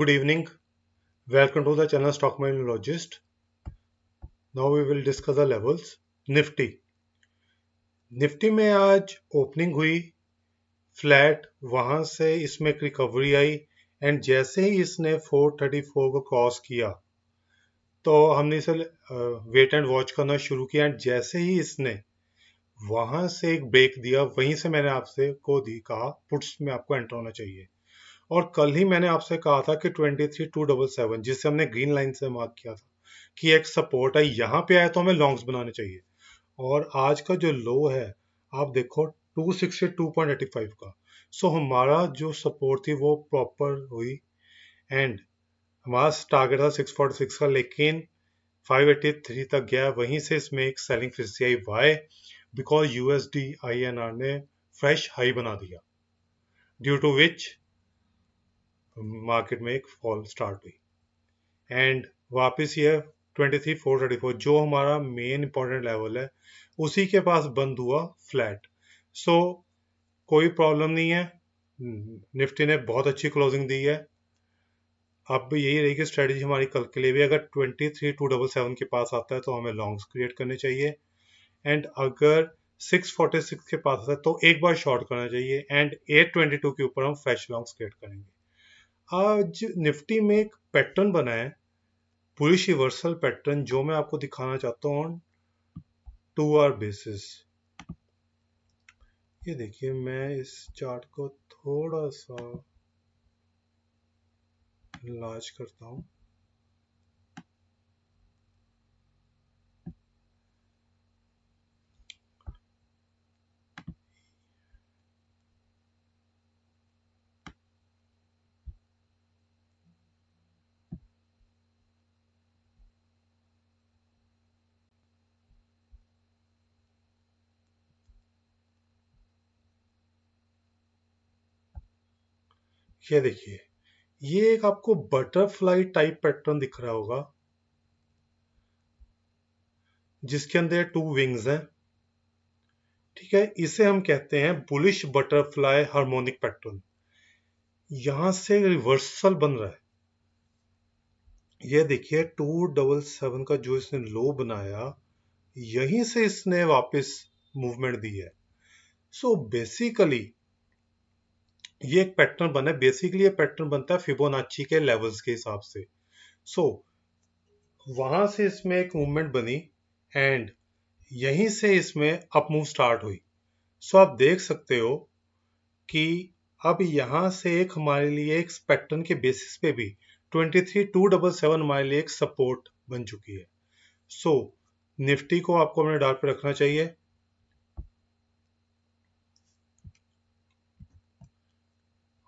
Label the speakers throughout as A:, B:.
A: Good evening. Welcome to the channel Stock Mineralogist. Now we will discuss the levels. Nifty में आज opening हुई flat, वहां से इसमें एक रिकवरी आई एंड जैसे ही इसने 434 को क्रॉस किया तो हमने इसे वेट एंड वॉच करना शुरू किया एंड जैसे ही इसने वहां से एक ब्रेक दिया वहीं से मैंने आपसे कहा पुट्स में आपको एंटर होना चाहिए। और कल ही मैंने आपसे कहा था कि 23,277 जिसे हमने ग्रीन लाइन से मार्क किया था कि एक सपोर्ट है, यहाँ पे आया तो हमें लॉन्ग्स बनाने चाहिए। और आज का जो लो है आप देखो 262.85 का। सो हमारा जो सपोर्ट थी वो प्रॉपर हुई एंड हमारा टारगेट था 646 का, लेकिन 583 तक गया। वहीं से इसमें एक सेलिंग फिर से आई। वाई? बिकॉज यूएसडी आईएनआर ने फ्रेश हाई बना दिया, ड्यू टू विच मार्केट में एक फॉल स्टार्ट हुई एंड वापस ये 23,434 जो हमारा मेन इंपॉर्टेंट लेवल है उसी के पास बंद हुआ फ्लैट। सो कोई प्रॉब्लम नहीं है, निफ्टी ने बहुत अच्छी क्लोजिंग दी है। अब यही रहेगी स्ट्रेटजी हमारी कल के लिए भी। अगर 23,277 के पास आता है तो हमें लॉन्ग्स क्रिएट करने चाहिए एंड अगर 646 के पास आता है तो एक बार शॉर्ट करना चाहिए एंड 822 के ऊपर हम फ्रेश लॉन्ग्स क्रिएट करेंगे। आज निफ्टी में एक पैटर्न बना है, बुलिश रिवर्सल पैटर्न, जो मैं आपको दिखाना चाहता हूँ ऑन 2 आवर बेसिस। ये देखिए, मैं इस चार्ट को थोड़ा सा लार्ज करता हूँ। ये देखिए, ये एक आपको बटरफ्लाई टाइप पैटर्न दिख रहा होगा जिसके अंदर 2 विंग्स हैं। ठीक है, इसे हम कहते हैं बुलिश बटरफ्लाई हार्मोनिक पैटर्न। यहां से रिवर्सल बन रहा है। ये देखिए 277 का जो इसने लो बनाया, यहीं से इसने वापस मूवमेंट दी है। सो बेसिकली ये एक पैटर्न बना है। बेसिकली ये पैटर्न बनता है फिबोनाची के लेवल्स के हिसाब से। सो वहां से इसमें एक मूवमेंट बनी एंड यहीं से इसमें अप मूव स्टार्ट हुई। सो आप देख सकते हो कि अब यहां से एक हमारे लिए एक पैटर्न के बेसिस पे भी 23,277 हमारे लिए एक सपोर्ट बन चुकी है। सो निफ्टी को आपको अपने डार्ट पे रखना चाहिए।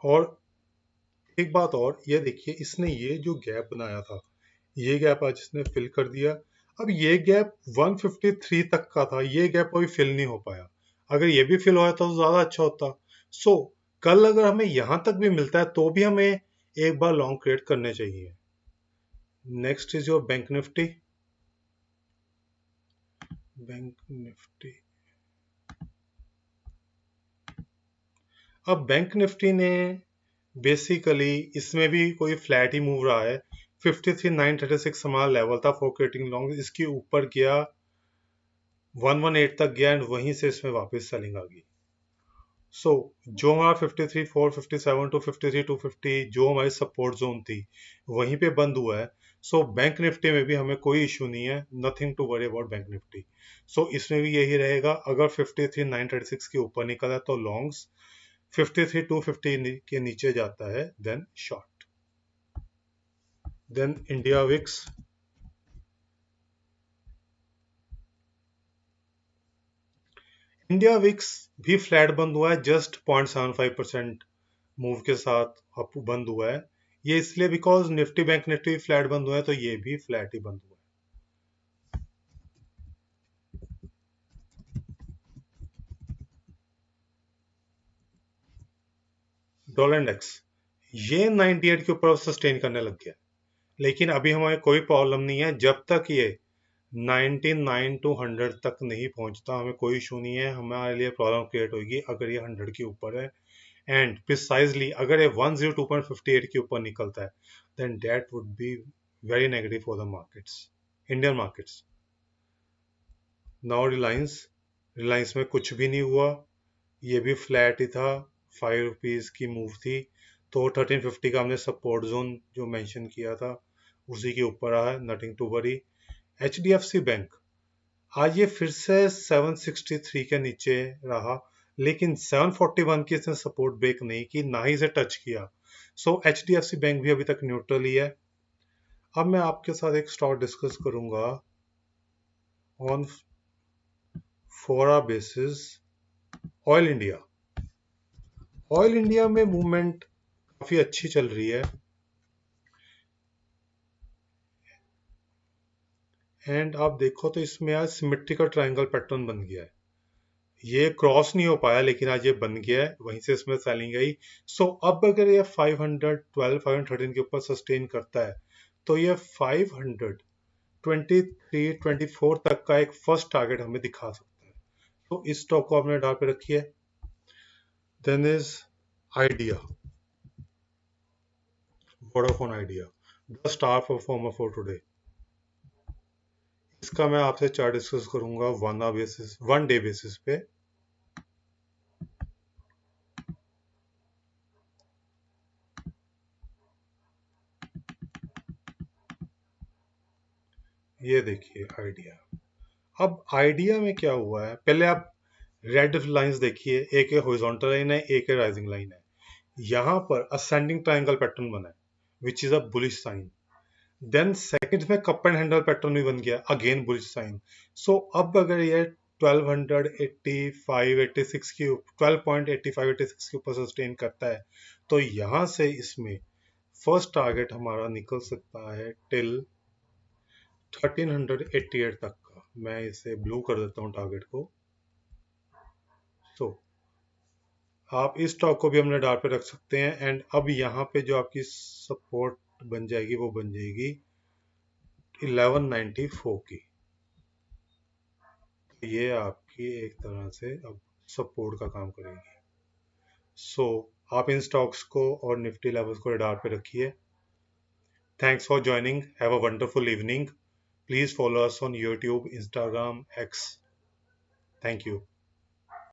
A: और एक बात और, ये देखिए इसने ये जो गैप बनाया था, ये गैप आज इसने फिल कर दिया। अब ये गैप 153 तक का था, ये गैप अभी फिल नहीं हो पाया। अगर ये भी फिल हो जाता तो ज्यादा अच्छा होता। सो कल अगर हमें यहां तक भी मिलता है तो भी हमें एक बार लॉन्ग क्रिएट करने चाहिए। Next is your bank Nifty. Bank Nifty, अब बैंक निफ्टी ने बेसिकली इसमें भी कोई फ्लैट ही मूव रहा है। 53,936 हमारा लेवल था फॉर क्रिएटिंग लॉन्ग, इसके ऊपर गया 118 तक गया एंड वहीं से इसमें वापस सेलिंग आ गई। सो जो हमारा 53,457 टू 53,250 जो हमारी सपोर्ट जोन थी वहीं पे बंद हुआ है। सो बैंक निफ्टी में भी हमें कोई इशू नहीं है, nothing to worry about bank nifty. So इसमें भी यही रहेगा, अगर 53,936 के ऊपर निकला तो लॉन्ग्स, 53,250 के नीचे जाता है then short. Then India VIX, India VIX भी फ्लैट बंद हुआ है, जस्ट 0.75% मूव के साथ अप बंद हुआ है। ये इसलिए because Nifty bank Nifty flat बंद हुआ है तो ये भी फ्लैट ही बंद हुआ है। डॉलर इंडेक्स ये 98 के ऊपर सस्टेन करने लग गया, लेकिन अभी हमें कोई प्रॉब्लम नहीं है। जब तक ये 99 टू 100 तक नहीं पहुंचता हमें कोई इशू नहीं है। हमारे लिए प्रॉब्लम क्रिएट होगी अगर ये 100 के ऊपर है एंड प्रिसाइजली अगर ये 102.58 के ऊपर निकलता है then that would be very negative for the markets, Indian markets. Now Reliance में कुछ भी नहीं हुआ, ये भी फ्लैट ही था, 5 रुपीज की मूव थी, तो 1350 का हमने सपोर्ट जोन जो मेंशन किया था उसी के ऊपर रहा, nothing to worry. HDFC bank आज ये फिर से 763 के नीचे रहा, लेकिन 741 की इसने सपोर्ट ब्रेक नहीं की, ना ही इसे टच किया। सो एचडीएफसी बैंक भी अभी तक न्यूट्रल ही है। अब मैं आपके साथ एक स्टॉक डिस्कस करूंगा ऑन फोरा basis oil India. Oil India में मूवमेंट काफी अच्छी चल रही है, एंड आप देखो तो इसमें आज सिमेट्रिकल ट्रायंगल पैटर्न बन गया है, ये क्रॉस नहीं हो पाया लेकिन आज ये बन गया है, वहीं से इसमें सेलिंग आई। सो अब अगर ये 512 513 के ऊपर सस्टेन करता है तो ये 523 24 तक का एक फर्स्ट टारगेट हमें दिखा सकता है, तो इस स्टॉक को आपने डाल पे रखी है। Then is Idea, Vodafone Idea, the star performer for today. इसका मैं आपसे चार्ट डिस्कस करूंगा वन डे बेसिस पे। ये देखिए आइडिया। अब आइडिया में क्या हुआ है, पहले आप रेड लाइंस देखिए, एक हॉरिजॉन्टल लाइन है, एक राइजिंग लाइन है। यहाँ पर असेंडिंग ट्रायंगल पैटर्न बना है which is a bullish sign. Then second में कप एंड हैंडल पैटर्न भी बन गया, अगेन बुलिश साइन। सो अब अगर ये 1285 86 की 12.85 86 के ऊपर सस्टेन करता है तो यहाँ से इसमें फर्स्ट टारगेट हमारा निकल सकता है टिल 1388 तक का। मैं इसे ब्लू कर देता हूँ टारगेट को। सो आप इस स्टॉक को भी हमने डाल पे रख सकते हैं, एंड अब यहाँ पे जो आपकी सपोर्ट बन जाएगी वो बन जाएगी 1194 की। ये आपकी एक तरह से अब सपोर्ट का काम करेगी। सो आप इन स्टॉक्स को और निफ्टी लेवल्स को डाल पे रखिए। Thanks for joining, have a wonderful evening. Please follow us on YouTube, Instagram, x. Thank you.